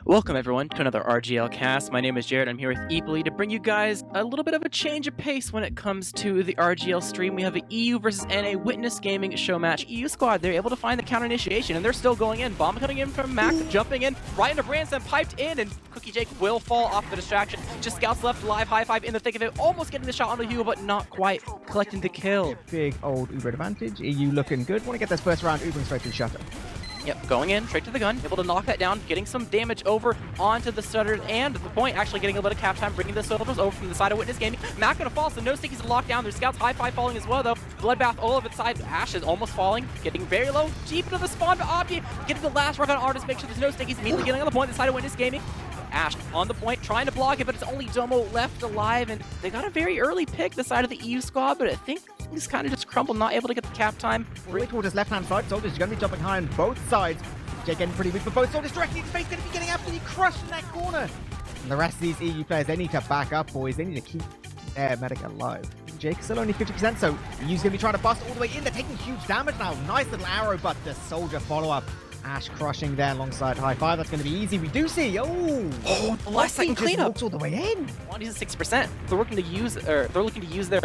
Welcome everyone to another RGL cast. My name is Jared. I'm here with Eeply to bring you guys a little bit of a change of pace when it comes to the RGL stream. We have an EU versus NA Witness Gaming show match. EU squad, they're able to find the counter initiation and they're still going in. Bomb coming in from Mac, jumping in right into Branson, piped in, and RGLgg will fall off the distraction. Just scouts left alive, high five in the thick of it, almost getting the shot onto Hugo, but not quite collecting the kill. Big old Uber advantage. EU looking good. Want to get this first round Ubering straight through Shutter. Yep, going in, straight to the gun, able to knock that down, getting some damage over onto the stutter, and at the point, actually getting a little bit of cap time, bringing the soldiers over from the side of Witness Gaming. Mac gonna fall, so no stickies locked down. There's scouts high-five falling as well, though. Bloodbath all over its side. Ash is almost falling, getting very low, deep into the spawn to Opti, getting the last rock on Artist, make sure there's no stickies, immediately getting on the point, the side of Witness Gaming. Ash on the point, trying to block it, but it's only Domo left alive, and they got a very early pick, the side of the EU squad, but I think he's kind of just crumbled, not able to get the cap time. Right towards his left-hand side, soldiers are going to be jumping high on both sides. Jake getting pretty weak, but both soldiers directly in space, going to be getting absolutely crushed in that corner. And the rest of these EU players, they need to back up, boys. They need to keep their medic alive. Jake still only 50%, so EU's going to be trying to bust all the way in. They're taking huge damage now. Nice little arrow, but the soldier follow-up. Ash crushing there alongside high five. That's going to be easy. We do see. Oh, last second cleanup. Walks all the way in. Wandy's at 6%. They're looking to use, they're looking to use their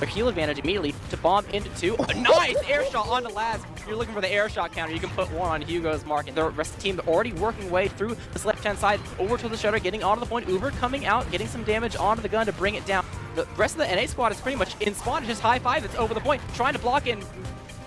heal advantage immediately to bomb into two. A nice air shot onto Laz. If you're looking for the air shot counter, you can put one on Hugo's mark. And the rest of the team, they're already working way through this left-hand side over to the shutter, getting onto the point. Uber coming out, getting some damage onto the gun to bring it down. The rest of the NA squad is pretty much in spawn. It's just high five. It's over the point, trying to block in.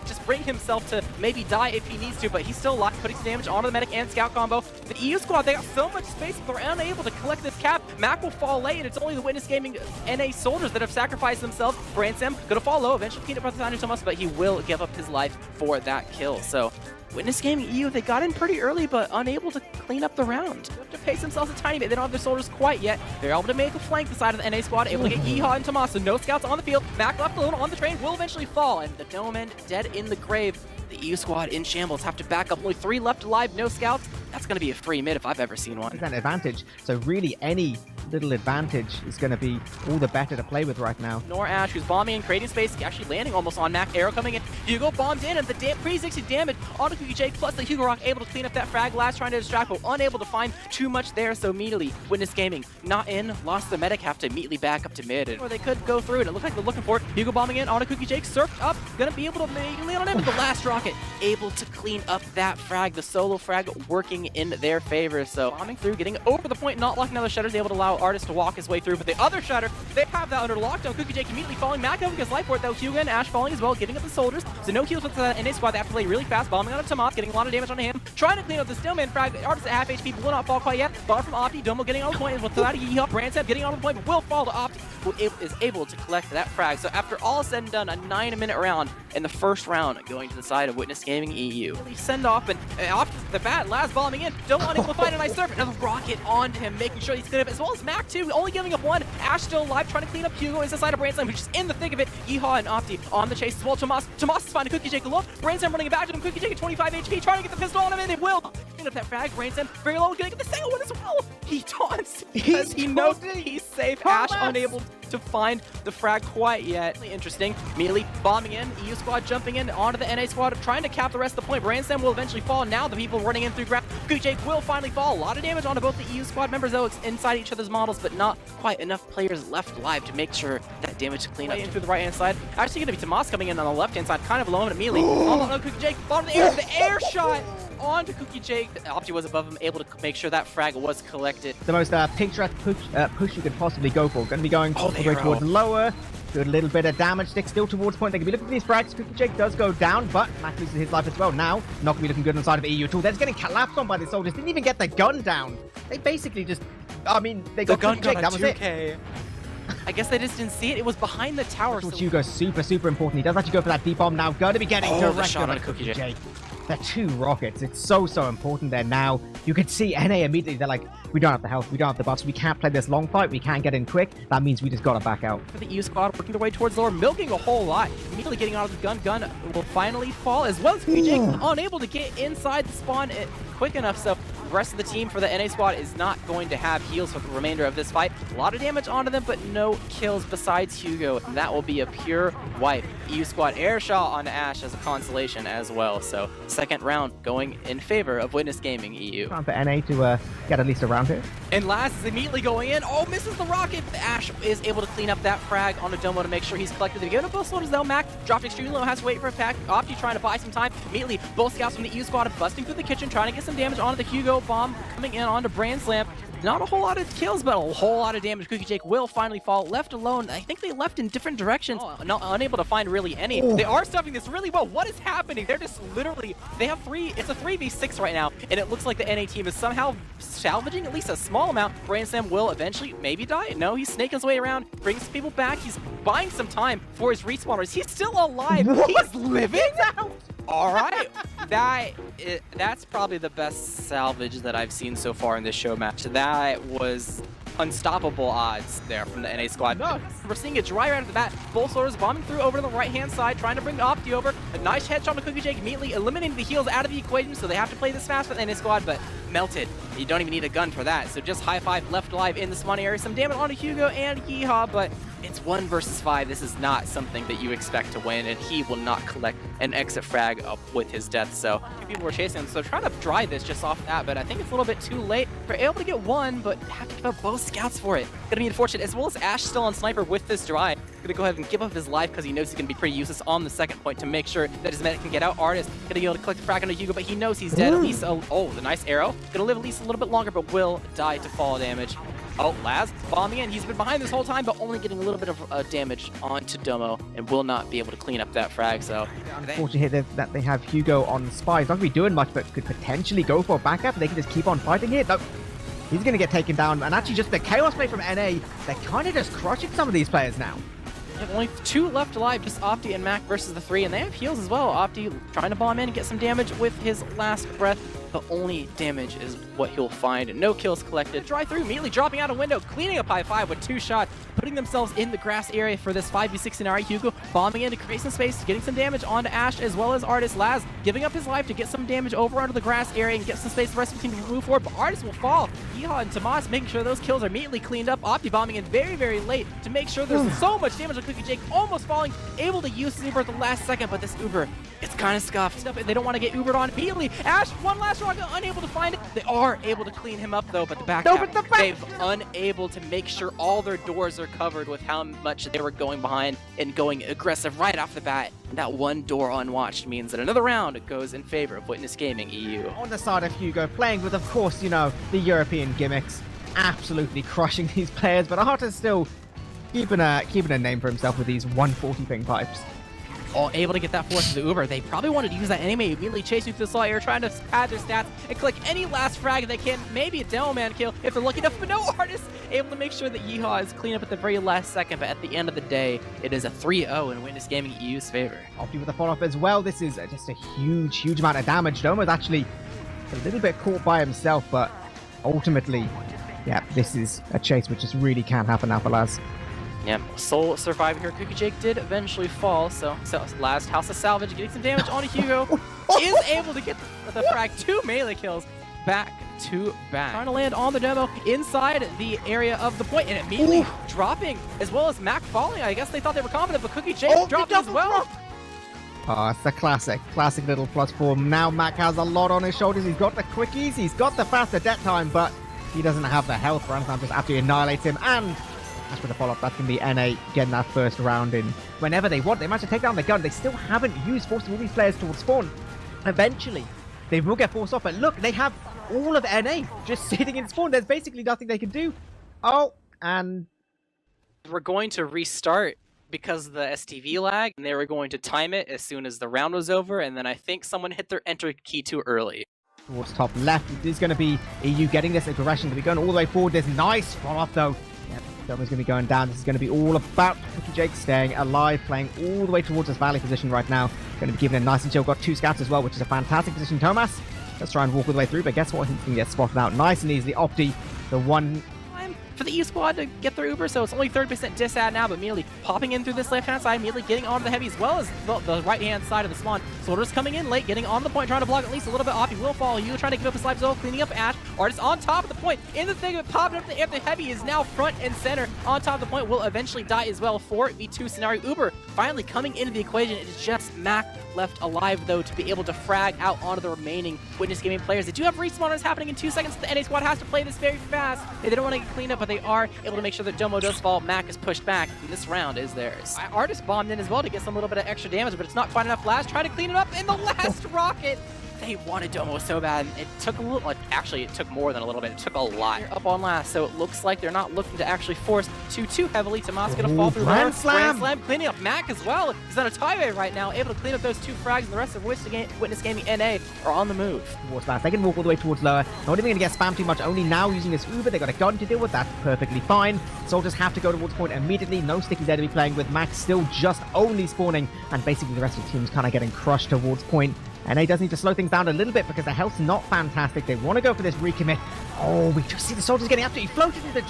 Just bring himself to maybe die if he needs to, but he's still alive, putting some damage onto the medic and scout combo. The EU squad, they got so much space, but they're unable to collect this cap. Mac will fall late, and it's only the Witness Gaming NA soldiers that have sacrificed themselves. Bransam gonna fall low, eventually clean up by the time Thomas, but he will give up his life for that kill. So Witness Gaming EU, they got in pretty early, but unable to clean up the round. They have to pace themselves a tiny bit. They don't have their soldiers quite yet. They're able to make a flank the side of the NA squad, able to get Yeehaw and Tomasa. No scouts on the field. Mac left alone on the train, will eventually fall, and the Doman dead in the grave. The EU squad in shambles have to back up. Only 3 left alive, no scouts. That's going to be a free mid if I've ever seen one. An advantage. So really any little advantage is going to be all the better to play with right now. Nor Ash, who's bombing and creating space, actually landing almost on Mac. Arrow coming in. Hugo bombed in, and the pre-60 damage onto RGLgg, plus the Hugo Rock able to clean up that frag. Last trying to distract, but unable to find too much there, so immediately Witness Gaming not in, lost the medic, have to immediately back up to mid. Or they could go through it. It looks like they're looking for it. Hugo bombing in onto RGLgg, surfed up, gonna be able to land on him, but the last rocket able to clean up that frag. The solo frag working in their favor, so bombing through, getting over the point, not locking other shutters, able to allow Artist to walk his way through, but the other shutter, they have that under lockdown. RGLgg immediately falling. Mac over his life for it, though. Hugo and Ash falling as well, giving up the soldiers, so no heals with the NA squad. They have to play really fast, bombing out of Tomas, getting a lot of damage on him, trying to clean up the Stillman frag. Artist at half HP, but will not fall quite yet. Bar from Opti, Domo getting on the point, with that Yeehaw, Bransam getting on the point, but will fall to Opti, who is able to collect that frag. So after all is said and done, a 9-minute round in the first round going to the side of Witness Gaming EU. Send off, and off the bat, Laz bombing in, Domo unable to find a nice surf, another rocket onto him, making sure he's clean up, as well as Mac too, only giving up one. Ash still alive, trying to clean up Hugo is the side of Bransam, who's just in the thick of it. Yeehaw and Opti on the chase as well. Tomas is finding RGLgg alone. Bransam running it back to him. RGLgg at 25 HP, trying to get the pistol on him, and they will clean up that frag. Bransam very low, gonna get the second one as well. He taunts because he knows he's safe. Ash unable to find the frag quite yet. Really interesting. Immediately bombing in. EU squad jumping in onto the NA squad, trying to cap the rest of the point. Bransam will eventually fall. Now the people running in through ground. RGLgg will finally fall. A lot of damage onto both the EU squad members, though, inside each other's models, but not quite enough players left alive to make sure that damage to clean up in through the right-hand side. Actually going to be Tomas coming in on the left-hand side, kind of alone immediately. Oh, no, RGLgg, bottom of the air shot onto RGLgg. Opti was above him, able to make sure that frag was collected. The most picturesque push you could possibly go for. Going to be going all the way towards lower. Good little bit of damage. Stick still towards point. They can be looking for these frags. RGLgg does go down, but Mac loses his life as well. Now, not going to be looking good on the side of EU at all. They're just getting collapsed on by the soldiers. Didn't even get the gun down. They basically just, I mean, they got RGLgg. That was it. I guess they just didn't see it. It was behind the tower. That's what Hugo's super important. He does actually go for that deep bomb now. Going to be getting direct on RGLgg. They're 2 rockets. It's so important there now. You can see NA immediately. They're like, we don't have the health, we don't have the buffs, we can't play this long fight, we can't get in quick. That means we just gotta back out. For the EU squad, working their way towards lower, milking a whole lot. Immediately getting out of the gun. Gun will finally fall, as well as RGLgg unable to get inside the spawn quick enough. So the rest of the team for the NA squad is not going to have heals for the remainder of this fight. A lot of damage onto them, but no kills besides Hugo. And that will be a pure wipe EU squad air shot on Ash as a consolation as well. So second round going in favor of Witness Gaming EU. Time for NA to get at least a round here. And Laz is immediately going in. Oh, misses the rocket. Ash is able to clean up that frag on a Domo to make sure he's collected. They're giving up both soldiers though. Mac dropped extremely low, has to wait for a pack. Opti trying to buy some time. Immediately, both scouts from the EU squad are busting through the kitchen, trying to get some damage onto the Hugo bomb, coming in onto Brand Slam. Not a whole lot of kills, but a whole lot of damage. Cookie will finally fall, left alone. I think they left in different directions, unable to find really any. They are stuffing this really well. What is happening? They're just literally, they have it's a 3v6 right now, and it looks like the NA team is somehow salvaging at least a small amount. Brand Slam will eventually maybe die. No, he's snaking his way around, brings people back. He's buying some time for his respawners. He's still alive. What? He's living? All right. That's probably the best salvage that I've seen so far in this show match. That was unstoppable odds there from the NA squad. No. We're seeing it dry right off the bat. Both soldiers bombing through over to the right-hand side, trying to bring Opti over. A nice headshot to Cookie immediately eliminating the heals out of the equation, so they have to play this fast for the NA squad, but melted. You don't even need a gun for that, so just high five left alive in the spawning area. Some damage onto Hugo and Yeehaw, but it's 1 versus 5. This is not something that you expect to win, and he will not collect an exit frag up with his death. So people were chasing him, so trying to dry this just off that, but I think it's a little bit too late. They're able to get one, but have to give up both scouts for it. Gonna be unfortunate, as well as Ash still on sniper with this dry. Gonna go ahead and give up his life because he knows he's gonna be pretty useless on the second point to make sure that his medic can get out. Artist gonna be able to collect the frag onto Hugo, but he knows he's dead. At least, oh, the nice arrow. Gonna live at least a little bit longer, but will die to fall damage. Oh, Laz bombing in. He's been behind this whole time, but only getting a little bit of damage onto Domo and will not be able to clean up that frag. So, unfortunate here that they have Hugo on spy. He's not going to be doing much, but could potentially go for a backup. They can just keep on fighting here. No, he's going to get taken down. And actually, just the chaos play from NA, they're kind of just crushing some of these players now. They have only 2 left alive, just Opti and Mac versus the 3, and they have heals as well. Opti trying to bomb in and get some damage with his last breath. The only damage is what he'll find. No kills collected. Dry through, immediately dropping out a window, cleaning up high 5 with 2 shots, putting themselves in the grass area for this 5v6 scenario. Hugo bombing in to create some space, getting some damage onto Ash as well as Artist. Laz giving up his life to get some damage over onto the grass area and get some space for the rest of the team to move forward, but Artist will fall. Yeehaw and Tomas making sure those kills are immediately cleaned up. Opti bombing in very, very late to make sure there's so much damage on Cookie, almost falling, able to use his Uber at the last second, but this Uber, it's kind of scuffed. They don't want to get Ubered on immediately. Ash, one last rocket, unable to find it. They are able to clean him up though, but the back they've unable to make sure all their doors are covered with how much they were going behind and going aggressive right off the bat. And that one door unwatched means that another round goes in favor of Witness Gaming EU. On the side of Hugo, playing with, of course, you know, the European gimmicks, absolutely crushing these players, but Artist still keeping a name for himself with these 140 ping pipes. All able to get that force to the Uber. They probably wanted to use that anyway, immediately chasing through the slow air, trying to pad their stats and collect any last frag they can. Maybe a demo man kill if they're lucky enough, but no. Artist able to make sure that Yeehaw is clean up at the very last second, but at the end of the day, it is a 3-0 in Witness Gaming EU's favor. Opti with a follow-up as well. This is just a huge amount of damage. Domo's actually a little bit caught by himself, but ultimately, yeah, this is a chase which just really can't happen now for Laz. Yeah, sole survivor here. Cookie did eventually fall, so last House of Salvage getting some damage on Hugo. Is able to get the frag, 2 melee kills back to back. Trying to land on the demo inside the area of the point and immediately dropping, as well as Mac falling. I guess they thought they were confident, but Cookie dropped as well. Oh, it's the classic little plus 4. Now Mac has a lot on his shoulders. He's got the quickies, he's got the faster death time, but he doesn't have the health. Ransom just absolutely annihilates him, and as for the follow-up, that's going to be NA getting that first round in whenever they want. They managed to take down the gun. They still haven't used forcing all these players towards spawn. Eventually, they will get forced off, but look, they have all of NA just sitting in spawn. There's basically nothing they can do. Oh, and we're going to restart because of the STV lag, and they were going to time it as soon as the round was over, and then I think someone hit their enter key too early. Towards top left, it is going to be EU getting this aggression. They're going all the way forward. There's nice follow-up, though. Domo's going to be going down. This is going to be all about Cookie staying alive, playing all the way towards his valley position right now. Going to be giving it nice and chill. Got 2 scouts as well, which is a fantastic position. Thomas, let's try and walk all the way through, but guess what? He's going to get spotted out nice and easily. Opti, the one for the E squad to get their Uber, so it's only 30% disad now, but immediately popping in through this left-hand side, immediately getting onto the heavy as well as the right-hand side of the spawn. Soldiers coming in late, getting on the point, trying to block at least a little bit off. He will fall. You trying to give up his life zone, cleaning up Ash. Artist on top of the point, in the thing of it, popping up the air. The heavy is now front and center on top of the point, will eventually die as well. 4v2 scenario. Uber finally coming into the equation. It is just Mac left alive, though, to be able to frag out onto the remaining Witness Gaming players. They do have respawners happening in 2 seconds. The NA squad has to play this very fast. They don't want to get cleaned up, but they are able to make sure that Domo does fall. Mac is pushed back, and this round is theirs. Artist bombed in as well to get some little bit of extra damage, but it's not quite enough. Last try to clean it up in the last rocket. They wanted Domo so bad, and it took a little, actually it took more than a little bit, it took a lot. Up on last, so it looks like they're not looking to actually force too heavily. Tomas gonna fall through Grand there. Slam! Grand Slam, cleaning up Mac as well. He's on a tieway right now, able to clean up those 2 frags, and the rest of Witness Gaming NA are on the move. Towards last, they can walk all the way towards lower. Not even gonna get spammed too much, only now using this Uber. They got a gun to deal with, that's perfectly fine. Soldiers have to go towards point immediately, no sticky there to be playing with. Mac still just only spawning, and basically the rest of the team's kind of getting crushed towards point. And they does need to slow things down a little bit because the health's not fantastic. They want to go for this recommit. Oh, we just see the soldiers getting absolutely floated into the...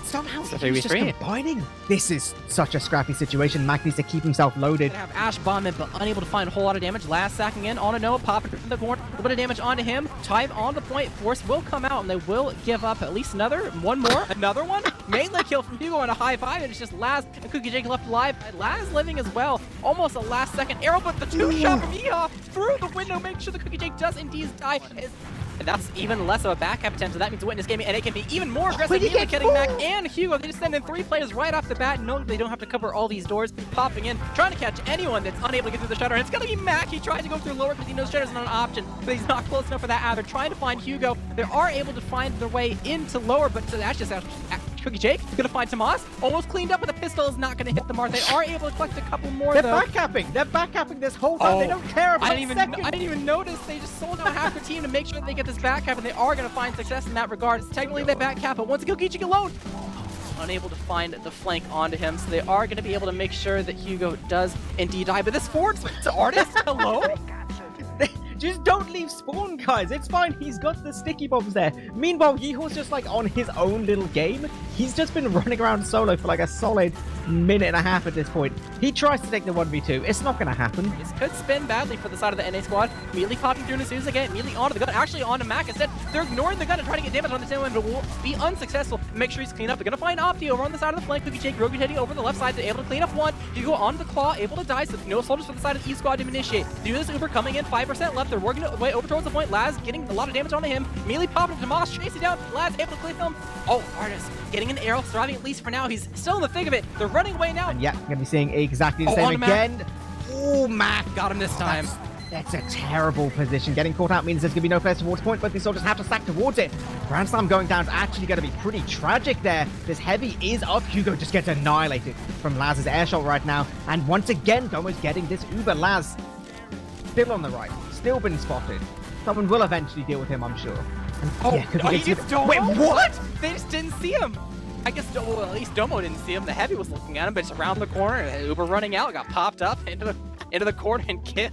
Somehow he's just combining. This is such a scrappy situation. Mac needs to keep himself loaded. Gonna have Ash bomb in, but unable to find a whole lot of damage. Last sacking in on a Noah, popping in the corner. A little bit of damage onto him. Time on the point. Force will come out, and they will give up at least one more. Another one. Melee kill from Hugo on a high 5, and it's just Laz and Cookie left alive. And Laz living as well. Almost a last second arrow, but the 2-shot from Yeehaw through the window. Make sure the Cookie does indeed die. And that's even less of a backup attempt, so that means Witness Gaming, and it can be even more aggressive. Getting Mac and Hugo. They just send in 3 players right off the bat, knowing they don't have to cover all these doors, popping in, trying to catch anyone that's unable to get through the shutter. And it's going to be Mac. He tries to go through lower because he knows shutter's not an option, but he's not close enough for that either. Trying to find Hugo. They are able to find their way into lower, but that's just Cookie Jake is going to find Tomas. Almost cleaned up with a pistol, is not going to hit the mark. They are able to collect a couple more, They're though. backcapping. They're backcapping this whole time. They don't care about I didn't even notice. They just sold out half their team to make sure that they get this backcap, and they are going to find success in that regard. It's technically their backcap, but once again, Cookie alone. Unable to find the flank onto him, so they are going to be able to make sure that Hugo does indeed die. But this forwards to Artist, hello? Just don't leave spawn, guys. It's fine. He's got the sticky bombs there. Meanwhile, Yeehaw's just like on his own little game. He's just been running around solo for like a solid minute and a half at this point. He tries to take the 1v2. It's not going to happen. This could spin badly for the side of the NA squad. Immediately popping through Nasuza again, immediately onto the gun. Actually onto Mac instead. They're ignoring the gun and trying to get damage on the same one, but will be unsuccessful. Make sure he's cleaned up. They're going to find Opti over on the side of the flank. Cookie Jake, Grogu heading over the left side. They're able to clean up one. You go onto the claw, able to die, so no soldiers for the side of the E squad to initiate. Do this Uber coming in, 5% left. They're working their way over towards the point. Laz getting a lot of damage onto him. Immediately popping to Tomas, chasing down. Laz able to clean him. Oh, Artist getting an arrow, surviving at least for now. He's still in the thick of it. They're running away now. And yeah, going to be seeing exactly the same again. Oh, Mac. Got him this time. That's a terrible position. Getting caught out means there's going to be no place towards point, but these soldiers have to stack towards it. Grand Slam going down is actually going to be pretty tragic there. This heavy is up. Hugo just gets annihilated from Laz's air shot right now. And once again, Domo's getting this Uber. Laz still on the right. Still been spotted. Someone will eventually deal with him, I'm sure. And he gets Domo? Wait, what? They just didn't see him. I guess, well, at least Domo didn't see him. The heavy was looking at him, but it's around the corner. And Uber running out, got popped up into the corner and killed.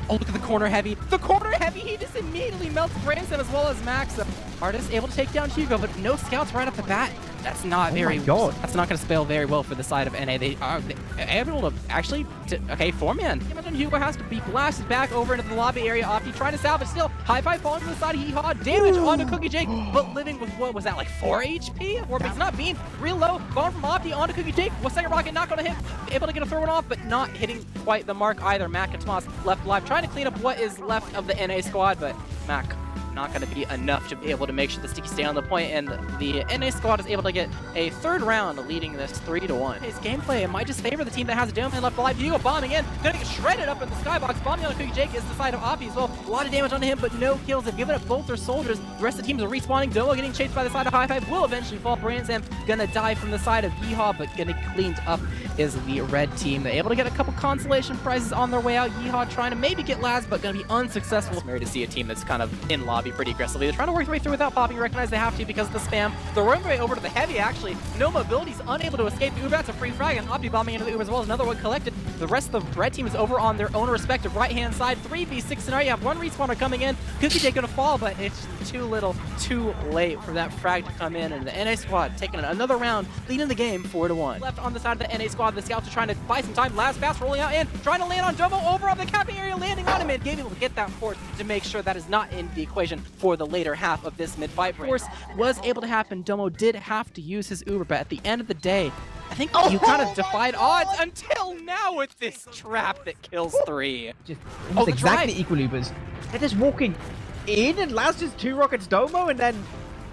Oh, look at the corner heavy. The corner heavy, he just immediately melts Branson as well as Max. Artist able to take down Hugo, but no scouts right off the bat. That's not very. Oh my God. That's not going to spell very well for the side of NA. They are able to actually. Okay, 4-man. Imagine Hugo has to be blasted back over into the lobby area. Opti trying to salvage still. High 5 falling to the side of Yeehaw. Damage onto Cookie Jake, but living with what was that, like 4 HP? Or he's not being real low. Gone from Opti onto Cookie Jake. Well, second rocket not going to hit. Able to get a throw one off, but not hitting quite the mark either. Mac and Tomas left alive, trying to clean up what is left of the NA squad, but Mac not going to be enough to be able to make sure the sticky stay on the point, and the NA squad is able to get a third round, leading this 3-1. His gameplay might just favor the team that has a dome and left alive. Hugo bombing in, gonna get shredded up in the skybox. Bombing on Cookie Jake is the side of Opti as well. A lot of damage on him, but no kills. They've given up both their soldiers. The rest of the teams are respawning. Domo getting chased by the side of High 5 will eventually fall. Branson gonna die from the side of Yeehaw, but getting cleaned up is the red team. They're able to get a couple consolation prizes on their way out. Yeehaw trying to maybe get Laz, but gonna be unsuccessful. It's to see a team that's kind of in lobby pretty aggressively. They're trying to work their way through without popping. Recognize they have to because of the spam. They're working their way over to the heavy, actually. No mobility, unable to escape. The Uber, that's a free frag, and Opti bombing into the Uber as well as another one collected. The rest of the red team is over on their own respective right-hand side. 3v6 scenario. You have one respawner coming in. CookieJay gonna fall, but it's too little, too late for that frag to come in. And the NA squad taking another round, leading the game 4-1. Left on the side of the NA squad, the scouts are trying to buy some time. Last fast rolling out in, trying to land on Domo over on the capping area, landing on him, and being able to get that force to make sure that is not in the equation for the later half of this mid-fight. Force was able to happen. Domo did have to use his Uber, but at the end of the day, I think you kind of defied odds until now with this trap that kills 3. Just almost exactly equal Ubers. They're just walking in, and Laz just 2 rockets Domo, and then,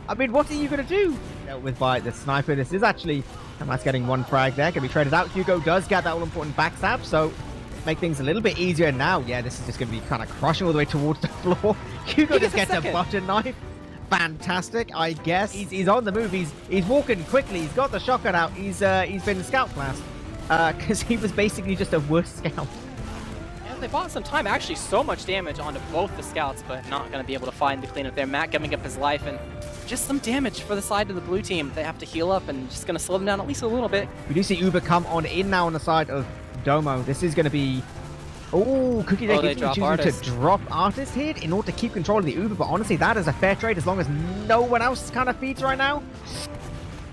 I mean, what are you going to do? Dealt with by the sniper. This is actually, Hamas getting 1 frag there. Can be traded out. Hugo does get that all-important backstab, so make things a little bit easier now. Yeah, this is just going to be kind of crushing all the way towards the floor. Hugo just gets a butter knife. Fantastic, I guess. He's on the move. He's walking quickly. He's got the shotgun out. He's been scout class because he was basically just a worse scout. Yeah, they bought some time. Actually, so much damage onto both the scouts, but not going to be able to find the cleanup there. Matt giving up his life, and just some damage for the side of the blue team. They have to heal up, and just going to slow them down at least a little bit. We do see Uber come on in now on the side of Domo. This is going to be... Oh, CookieJay choosing to drop Artist here in order to keep control of the Uber, but honestly, that is a fair trade as long as no one else kind of feeds right now.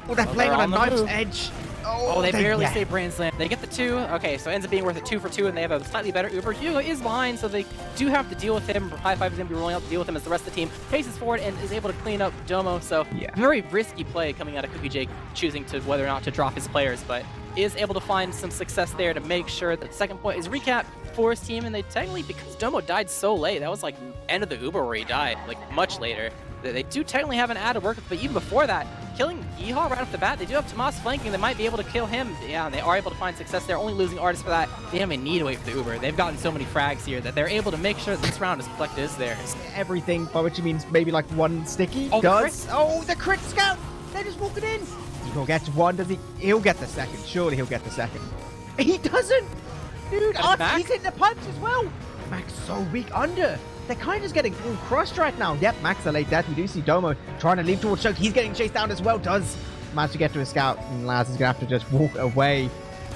Oh, they're playing on a knife's edge. Oh, they barely stay Brain Slam. They get the 2. Okay, so it ends up being worth it 2 for 2, and they have a slightly better Uber. Hugo is behind, so they do have to deal with him. High Five is going to be rolling out to deal with him as the rest of the team paces forward and is able to clean up Domo. So very risky play coming out of CookieJay, choosing to whether or not to drop his players, but is able to find some success there to make sure that the second point is recap for his team. And they technically, because Domo died so late, that was like end of the Uber where he died, like much later. They do technically have an ad to work with, but even before that, killing Yeehaw right off the bat, they do have Tomas flanking. They might be able to kill him. Yeah, and they are able to find success there, only losing Artist for that. They don't even need to wait for the Uber. They've gotten so many frags here that they're able to make sure that this round is collected is theirs. Everything, by which he means maybe like 1 sticky. The crit scout! They're just walking in! He'll get 1, does he? He'll get the 2nd. Surely he'll get the 2nd. He doesn't! Dude, he's hitting the punch as well! Max so weak under. They're kind of just getting all crushed right now. Yep, Max a late death. We do see Domo trying to leave towards Choke. He's getting chased down as well. Does manage to get to his scout, and Laz is going to have to just walk away.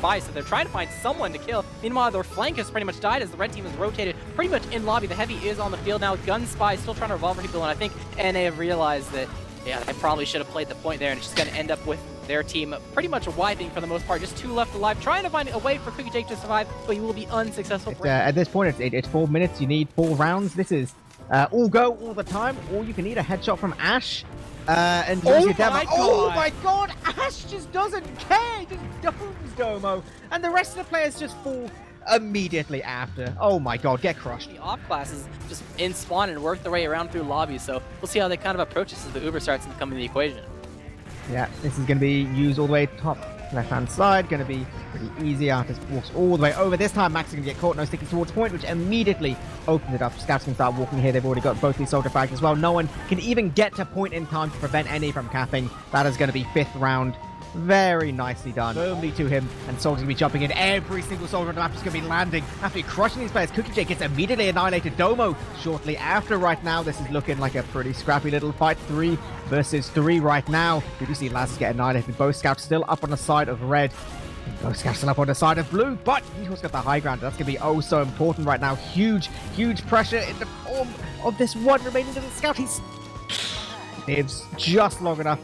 So they're trying to find someone to kill. Meanwhile, their flank has pretty much died as the red team is rotated pretty much in lobby. The heavy is on the field now. Gun Spy still trying to revolver people, and I think NA have realized that, yeah, they probably should have played the point there, and it's just going to end up with their team pretty much wiping for the most part. Just 2 left alive, trying to find a way for CookieJay to survive, but he will be unsuccessful. At this point, it's 4 minutes. You need 4 rounds. This is all go all the time, or you can need a headshot from Ash. And oh my god! Ash just doesn't care. He just domes Domo, and the rest of the players just fall immediately after. Oh my god, get crushed. The off classes just in spawn and work their way around through lobbies, so we'll see how they kind of approach this as the Uber starts to come into the equation. Yeah, this is going to be used all the way top left-hand side. Going to be pretty easy. Artist walks all the way over. This time, Max is going to get caught. No sticking towards point, which immediately opens it up. Scouts can start walking here. They've already got both these soldier frags as well. No one can even get to point in time to prevent any from capping. That is going to be 5th round. Very nicely done. Firmly to him, and Soldier's going to be jumping in. Every single soldier on the map is going to be landing. After crushing these players, CookieJay gets immediately annihilated. Domo shortly after right now. This is looking like a pretty scrappy little fight. 3 versus 3 right now. We do see Laz get annihilated. Both scouts still up on the side of red. Both scouts still up on the side of blue, but he's got the high ground. That's going to be oh so important right now. Huge pressure in the form of this one remaining little scout. He's lives just long enough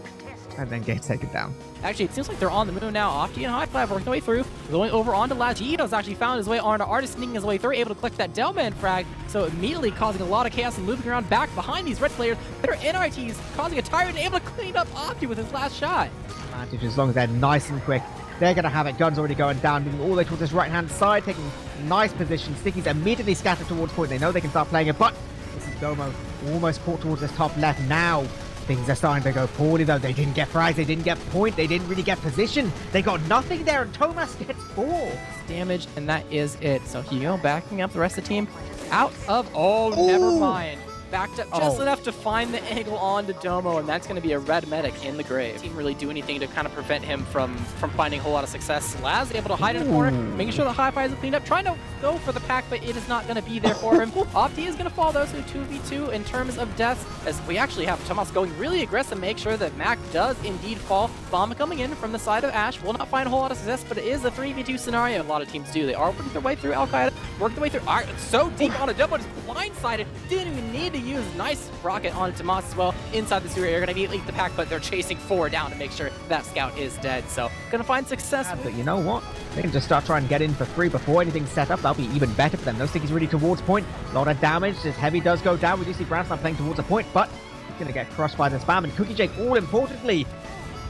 and then gets taken down. Actually, it seems like they're on the move now. Opti and High Five working their way through. Going over onto Laz. He's actually found his way onto Artist, sneaking his way through, able to collect that Delman frag. So immediately causing a lot of chaos and moving around back behind these red players that are NRTs, causing a tyrant, able to clean up Opti with his last shot. Advantage as long as they're nice and quick. They're going to have it. Gun's already going down, moving all the way towards this right-hand side, taking nice position. Stickies immediately scattered towards point. They know they can start playing it, but this is Domo almost caught towards this top left now. Things are starting to go poorly though. They didn't get frags, they didn't get point, they didn't really get position. They got nothing there, and Tomas gets 4 damage, and that is it. So Hugo backing up the rest of the team out of... Oh, never mind. backed up just enough to find the angle onto Domo, and that's going to be a red medic in the grave. Didn't really do anything to kind of prevent him from finding a whole lot of success. Laz able to hide in a corner, making sure the Hi-Fi is cleaned up, trying to go for the pack, but it is not going to be there for him. Opti is going to fall though, so 2v2 in terms of deaths, as we actually have Tomas going really aggressive, make sure that Mac does indeed fall. Bomb coming in from the side of Ash, will not find a whole lot of success, but it is a 3v2 scenario. A lot of teams do. They are working their way through Al-Qaeda, working their way through. All right, so deep on a double, just blindsided. Didn't even need to use. Nice rocket on Tomas as well. Inside the sewer area, going to immediately eat the pack, but they're chasing 4 down to make sure that scout is dead. So going to find success. But you know what? They can just start trying to get in for free before anything's set up. That'll be even better for them. No stickies really towards point. A lot of damage. As Heavy does go down, we do see Branston playing towards a point, but he's going to get crushed by the spam. And RGLgg, all importantly,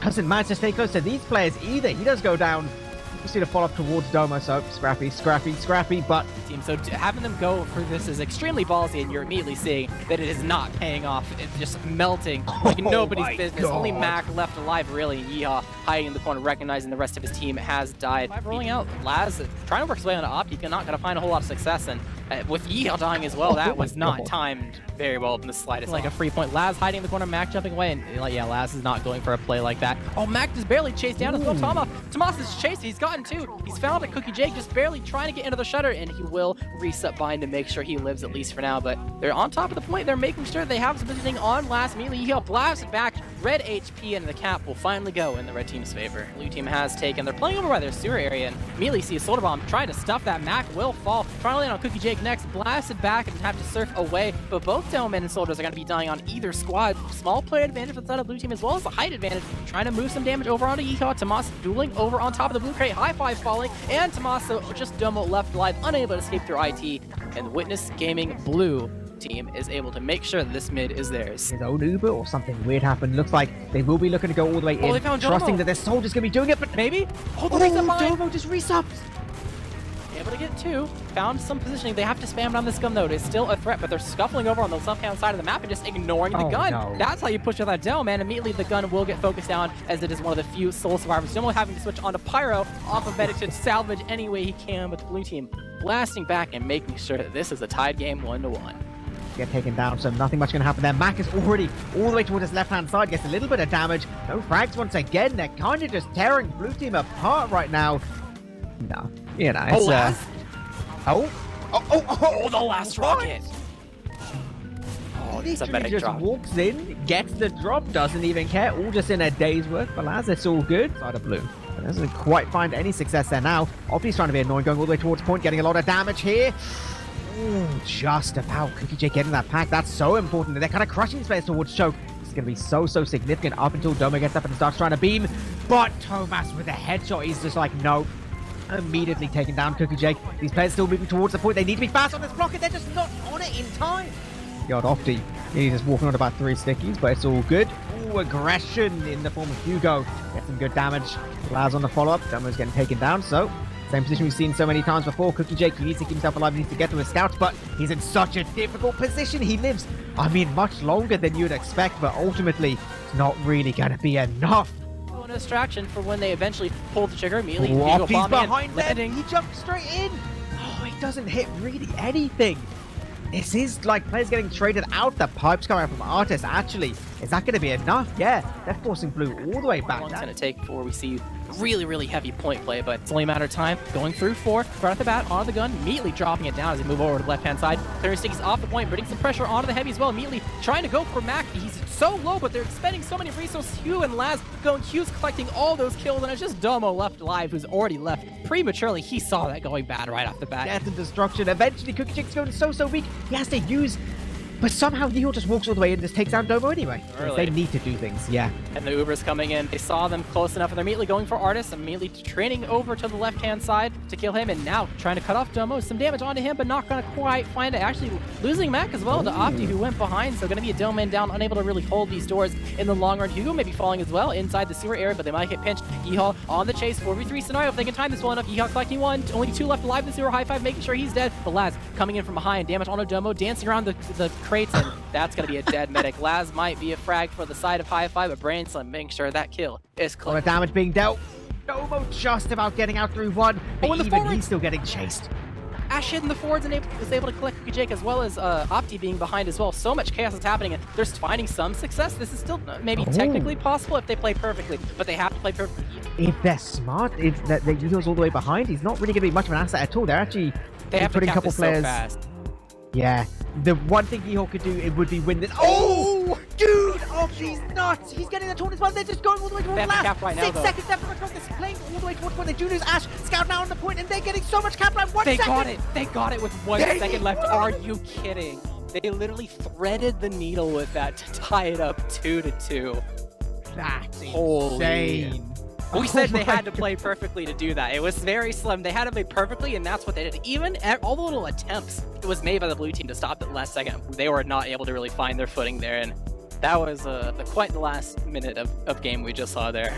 doesn't manage to stay close to these players either. He does go down. You see the follow-up towards Domo, so scrappy, but... So having them go for this is extremely ballsy, and you're immediately seeing that it is not paying off. It's just melting like nobody's business. God. Only Mac left alive, really. Yeehaw hiding in the corner, recognizing the rest of his team has died. Rolling out, Laz trying to work his way on to Opti, not going to find a whole lot of success, and with Yeehaw dying as well, that was not timed very well in the slightest. Like a free point. Laz hiding in the corner, Mac jumping away, and yeah, Laz is not going for a play like that. Oh, Mac just barely chased down as well. Tomas is chasing. He's gotten 2. He's found a RGLgg, just barely trying to get into the shutter, and he will reset bind to make sure he lives at least for now. But they're on top of the point. They're making sure they have some positioning on Laz. Immediately he'll blast it back. Red HP, and the cap will finally go in the red team's favor. Blue team has taken. They're playing over by their sewer area, and immediately see a Solar Bomb trying to stuff that. Mac will fall. Trying to land on RGLgg next. Blast it back and have to surf away. But both Devilman and Soldiers are going to be dying on either squad. Small player advantage for the side of the blue team, as well as the height advantage. Trying to move some damage over onto Yeehaw. Tomas dueling over on top of the blue crate. Hi-Fi falling, and Tommaso just Domo left alive, unable to escape through IT. And Witness Gaming Blue team is able to make sure that this mid is theirs. His own Uber or something weird happened. Looks like they will be looking to go all the way in, they found trusting Domo. that their Soldier's going to be doing it, but maybe? Domo just resubs. Able to get 2. Found some positioning. They have to spam it on this gun though. It's still a threat, but they're scuffling over on the left-hand side of the map and just ignoring the gun. No. That's how you push with that Dell, man. Immediately the gun will get focused down, as it is one of the few sole survivors. Domo having to switch onto Pyro off of Medic to salvage any way he can, but the blue team blasting back and making sure that this is a tied game 1-1. Get taken down, so nothing much going to happen there. Mac is already all the way towards his left-hand side, gets a little bit of damage. No frags once again. They're kind of just tearing blue team apart right now. No, you know, it's... the last rocket! Oh, He it's a medic just drop. walks in, gets the drop, doesn't even care, all just in a day's work. But Laz, it's all good. Side of blue. But doesn't quite find any success there now. Opti's trying to be annoying, going all the way towards point, getting a lot of damage here. Ooh, just about RGLgg getting that pack. That's so important. They're kind of crushing space towards choke. It's going to be so significant up until Domo gets up and starts trying to beam. But Tomas with a headshot, he's just like, no. Immediately taking down RGLgg. These players still moving towards the point. They need to be fast on this block, and they're just not on it in time. God, Opti, he's just walking on about 3 stickies, but it's all good. Ooh, aggression in the form of Hugo. Gets some good damage. Laz on the follow-up. Domo's getting taken down, so same position we've seen so many times before. RGLgg, he needs to keep himself alive, he needs to get to his scouts, but he's in such a difficult position. He lives, I mean, much longer than you'd expect, but ultimately, it's not really going to be enough. A distraction for when they eventually pull the trigger. Immediately, Opti's Hugo behind them. landing. He jumped straight in. Oh, he doesn't hit really anything. This is like players getting traded out. The pipes coming out from Artis. Actually, is that going to be enough? Yeah, they're forcing blue all the way back. How long it's going to take before we see really heavy point play, but it's only a matter of time. Going through 4, right off the bat, on the gun, immediately dropping it down as they move over to the left-hand side. Clearing stickies off the point, putting some pressure onto the heavy as well. Immediately trying to go for Mac. He's so low, but they're expending so many resources. Hugh and Laz going. Hugh's collecting all those kills, and it's just Domo left alive, who's already left prematurely. He saw that going bad right off the bat. Death and destruction. Eventually, RGLgg's going so weak. He has to use... But somehow Yeehaw just walks all the way and just takes down Domo anyway. Really? They need to do things, yeah. And the Uber's coming in. They saw them close enough, and they're immediately going for Artis, immediately training over to the left-hand side to kill him, and now trying to cut off Domo. Some damage onto him, but not going to quite find it. Actually losing Mac as well to Opti, who went behind, so going to be a Doman down, unable to really hold these doors in the long run. Hugo may be falling as well inside the sewer area, but they might get pinched. Yeehaw on the chase, 4v3 scenario. If they can time this well enough, Yeehaw collecting 1, only 2 left alive in the sewer. High five, making sure he's dead. But Laz coming in from behind, damage onto Domo, dancing around the crates, and that's going to be a dead medic. Laz might be a frag for the side of High Five, but Brain Slim making sure that kill is A lot of clear. damage being dealt. Domo just about getting out through 1, but in the even forward. he's still getting chased. Ash hitting the forwards and is able to collect RGLgg as well as Opti being behind as well. So much chaos is happening, and they're finding some success. This is still maybe technically possible if they play perfectly, but they have to play perfectly. If they're smart, if Yugo's all the way behind, he's not really going to be much of an asset at all. They're actually putting a couple players. So fast. Yeah, the one thing Yeehawk could do, it would be win this. Oh, dude! Oh, he's nuts! He's getting the tournament spot. They're just going all the way towards the last. Right 6 seconds left from the clock. They're playing all the way towards point. The Juniors Ash scout now on the point, and they're getting so much cap line. 1 second. They got it. They got it with 1 second left. Are you kidding? They literally threaded the needle with that to tie it up 2-2. That's insane. insane. We said they had to play perfectly to do that. It was very slim. They had to play perfectly, and that's what they did. Even all the little attempts it was made by the blue team to stop at the last second, they were not able to really find their footing there, and that was quite the last minute of game we just saw there.